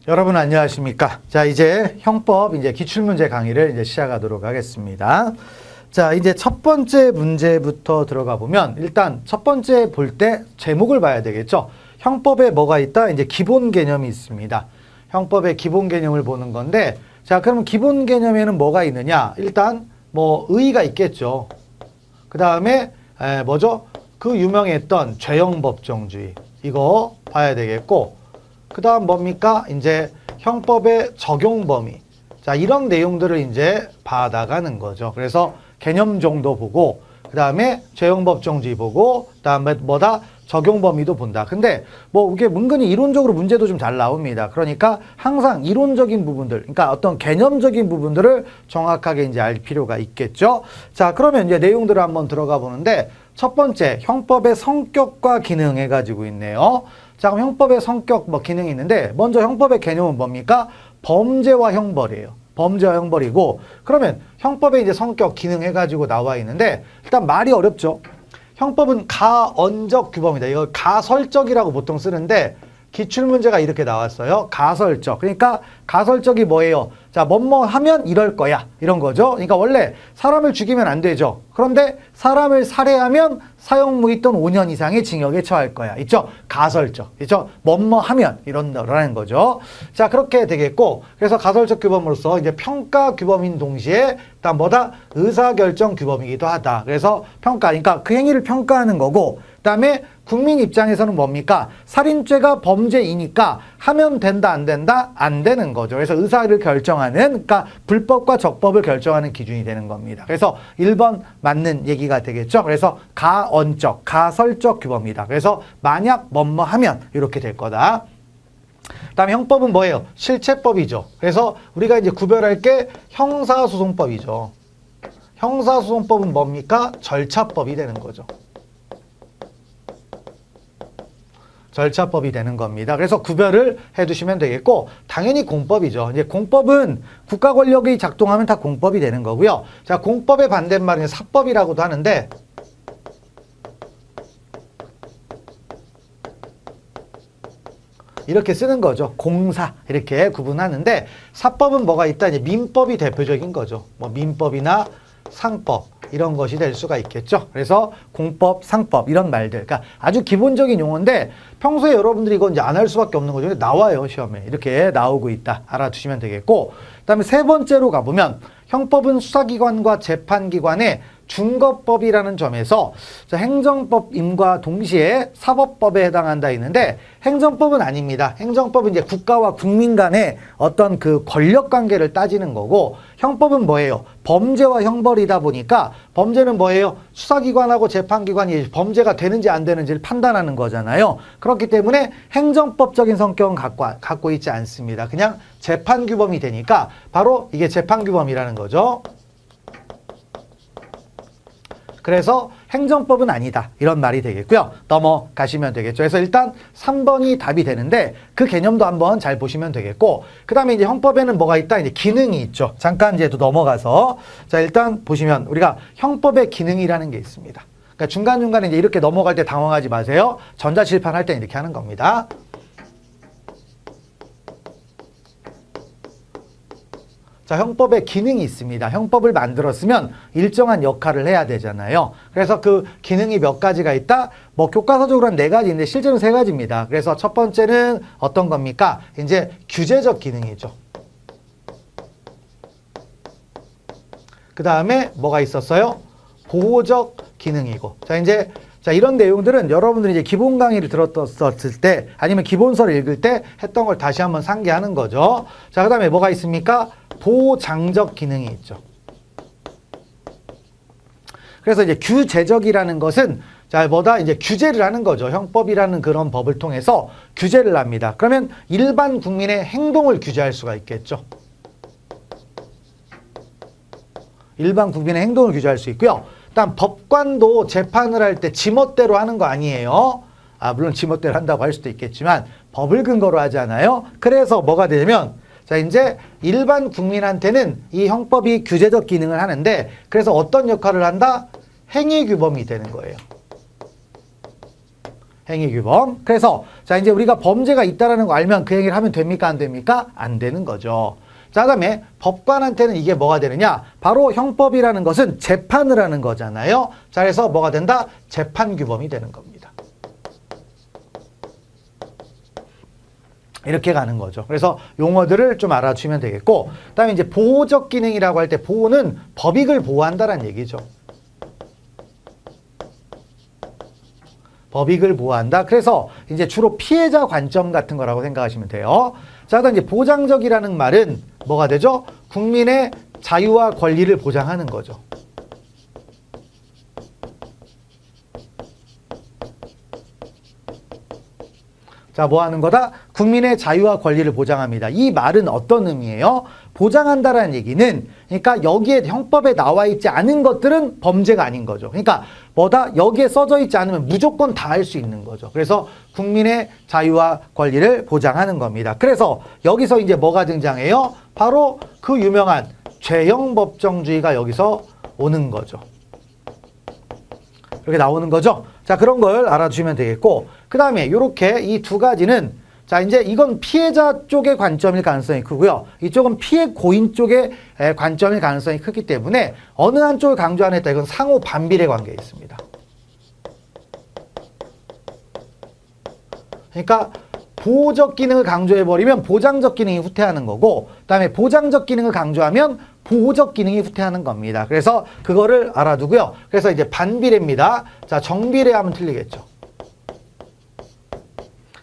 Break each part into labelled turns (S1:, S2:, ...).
S1: 여러분 안녕하십니까? 자, 이제 형법 기출문제 강의를 시작하도록 하겠습니다. 자, 이제 첫 번째 문제부터 들어가 보면 일단 첫 번째 볼 때 제목을 봐야 되겠죠. 형법에 뭐가 있다? 이제 기본 개념이 있습니다. 형법의 기본 개념을 보는 건데, 자, 그러면 기본 개념에는 뭐가 있느냐? 일단 뭐 의의가 있겠죠. 그 다음에 뭐죠? 그 유명했던 죄형법정주의 이거 봐야 되겠고, 그 다음 뭡니까? 이제 형법의 적용 범위. 자, 이런 내용들을 이제 봐나가는 거죠. 그래서 개념 정도 보고, 그 다음에 죄형법정주의 보고, 그 다음에 뭐다? 적용 범위도 본다. 근데 뭐 이게 은근히 이론적으로 문제도 좀 잘 나옵니다. 그러니까 항상 이론적인 부분들, 그러니까 어떤 개념적인 부분들을 정확하게 이제 알 필요가 있겠죠. 자, 그러면 이제 내용들을 한번 들어가 보는데, 첫 번째, 형법의 성격과 기능 해가지고 있네요. 자, 그럼 형법의 성격 기능이 있는데, 먼저 형법의 개념은 뭡니까? 범죄와 형벌이에요. 범죄와 형벌이고, 그러면 형법의 이제 성격, 기능 해가지고 나와 있는데, 일단 말이 어렵죠. 형법은 가언적 규범이다. 이거 가설적이라고 보통 쓰는데, 기출문제가 이렇게 나왔어요. 가설적. 그러니까 가설적이 뭐예요? 자, 뭐뭐 하면 이럴 거야. 이런 거죠. 그러니까 원래 사람을 죽이면 안 되죠. 그런데 사람을 살해하면 사형무기 또는 5년 이상의 징역에 처할 거야. 있죠? 가설적. 있죠? 뭐뭐 하면 이런다라는 거죠. 자, 그렇게 되겠고, 그래서 가설적 규범으로서 이제 평가 규범인 동시에 일단 뭐다? 의사결정 규범이기도 하다. 그래서 평가, 그러니까 그 행위를 평가하는 거고, 그 다음에 국민 입장에서는 뭡니까? 살인죄가 범죄이니까 하면 된다, 안 된다? 안 되는 거죠. 그래서 의사를 결정하는, 그러니까 불법과 적법을 결정하는 기준이 되는 겁니다. 그래서 1번 맞는 얘기가 되겠죠. 그래서 가언적, 가설적 규범이다. 그래서 만약 뭐뭐 하면 이렇게 될 거다. 다음에 형법은 뭐예요? 실체법이죠. 그래서 우리가 이제 구별할 게 형사소송법이죠. 형사소송법은 뭡니까? 절차법이 되는 거죠. 절차법이 되는 겁니다. 그래서 구별을 해두시면 되겠고, 당연히 공법이죠. 이제 공법은 국가 권력이 작동하면 다 공법이 되는 거고요. 자, 공법의 반대말은 사법이라고도 하는데, 이렇게 쓰는 거죠. 공사 이렇게 구분하는데, 사법은 뭐가 있다? 이제 민법이 대표적인 거죠. 뭐 민법이나 상법 이런 것이 될 수가 있겠죠. 그래서 공법, 상법 이런 말들, 그러니까 아주 기본적인 용어인데 평소에 여러분들이 이건 이제 안 할 수밖에 없는 거죠. 나와요, 시험에. 이렇게 나오고 있다. 알아두시면 되겠고, 그다음에 세 번째로 가보면 형법은 수사기관과 재판기관의 중거법이라는 점에서 행정법임과 동시에 사법법에 해당한다 있는데, 행정법은 아닙니다. 행정법은 이제 국가와 국민 간의 어떤 그 권력 관계를 따지는 거고, 형법은 뭐예요? 범죄와 형벌이다 보니까 범죄는 뭐예요? 수사기관하고 재판기관이 범죄가 되는지 안 되는지를 판단하는 거잖아요. 그렇기 때문에 행정법적인 성격은 갖고 있지 않습니다. 그냥 재판규범이 되니까 바로 이게 재판규범이라는 거죠. 그래서 행정법은 아니다. 이런 말이 되겠고요. 넘어가시면 되겠죠. 그래서 일단 3번이 답이 되는데 그 개념도 한번 잘 보시면 되겠고, 그 다음에 이제 형법에는 뭐가 있다? 이제 기능이 있죠. 잠깐 이제 또 넘어가서. 자, 일단 보시면 우리가 형법의 기능이라는 게 있습니다. 그러니까 중간중간에 이제 이렇게 넘어갈 때 당황하지 마세요. 전자칠판 할 때 이렇게 하는 겁니다. 자, 형법에 기능이 있습니다. 형법을 만들었으면 일정한 역할을 해야 되잖아요. 그래서 그 기능이 몇 가지가 있다? 뭐 교과서적으로 한 4가지인데 실제로는 3가지입니다. 그래서 첫 번째는 어떤 겁니까? 이제 규제적 기능이죠. 그 다음에 뭐가 있었어요? 보호적 기능이고. 자, 이런 내용들은 여러분들이 이제 기본 강의를 들었을 때 아니면 기본서를 읽을 때 했던 걸 다시 한번 상기하는 거죠. 자, 그 다음에 뭐가 있습니까? 보장적 기능이 있죠. 그래서 이제 규제적이라는 것은 자, 뭐다? 이제 규제를 하는 거죠. 형법이라는 그런 법을 통해서 규제를 합니다. 그러면 일반 국민의 행동을 규제할 수가 있겠죠. 일반 국민의 행동을 규제할 수 있고요. 일단 법관도 재판을 할 때 지멋대로 하는 거 아니에요. 물론 지멋대로 한다고 할 수도 있겠지만 법을 근거로 하잖아요. 그래서 뭐가 되냐면, 자, 이제 일반 국민한테는 이 형법이 규제적 기능을 하는데, 그래서 어떤 역할을 한다? 행위규범이 되는 거예요. 행위규범. 그래서 자 이제 우리가 범죄가 있다라는 거 알면 그 행위를 하면 됩니까 안 됩니까? 안 되는 거죠. 자 그다음에 법관한테는 이게 뭐가 되느냐? 바로 형법이라는 것은 재판을 하는 거잖아요. 자 그래서 뭐가 된다? 재판규범이 되는 겁니다. 이렇게 가는 거죠. 그래서 용어들을 좀 알아주시면 되겠고, 그다음에 이제 보호적 기능이라고 할 때 보호는 법익을 보호한다라는 얘기죠. 법익을 보호한다. 그래서 이제 주로 피해자 관점 같은 거라고 생각하시면 돼요. 자, 그다음 이제 보장적이라는 말은 뭐가 되죠? 국민의 자유와 권리를 보장하는 거죠. 자, 뭐 하는 거다? 국민의 자유와 권리를 보장합니다. 이 말은 어떤 의미예요? 보장한다라는 얘기는, 그러니까 여기에 형법에 나와 있지 않은 것들은 범죄가 아닌 거죠. 그러니까 뭐다? 여기에 써져 있지 않으면 무조건 다 할 수 있는 거죠. 그래서 국민의 자유와 권리를 보장하는 겁니다. 그래서 여기서 이제 뭐가 등장해요? 바로 그 유명한 죄형 법정주의가 여기서 오는 거죠. 이렇게 나오는 거죠. 자, 그런 걸 알아주시면 되겠고, 그 다음에 이렇게 이 두 가지는, 자, 이제 이건 피해자 쪽의 관점일 가능성이 크고요. 이쪽은 피해 고인 쪽의 관점일 가능성이 크기 때문에 어느 한쪽을 강조 안 했다. 이건 상호 반비례 관계에 있습니다. 그러니까 보호적 기능을 강조해버리면 보장적 기능이 후퇴하는 거고, 그 다음에 보장적 기능을 강조하면 보호적 기능이 후퇴하는 겁니다. 그래서 그거를 알아두고요. 그래서 이제 반비례입니다. 자, 정비례하면 틀리겠죠.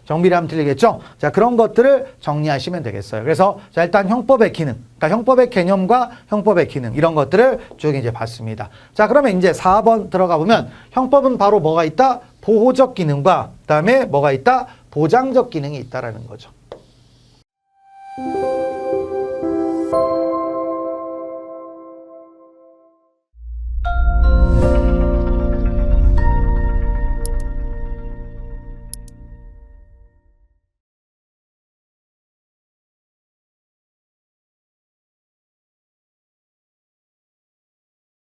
S1: 정비례하면 틀리겠죠. 자, 그런 것들을 정리하시면 되겠어요. 그래서 자, 일단 형법의 기능, 그러니까 형법의 개념과 형법의 기능 이런 것들을 쭉 이제 봤습니다. 자, 그러면 이제 4번 들어가 보면 형법은 바로 뭐가 있다? 보호적 기능과 그다음에 뭐가 있다? 보장적 기능이 있다라는 거죠.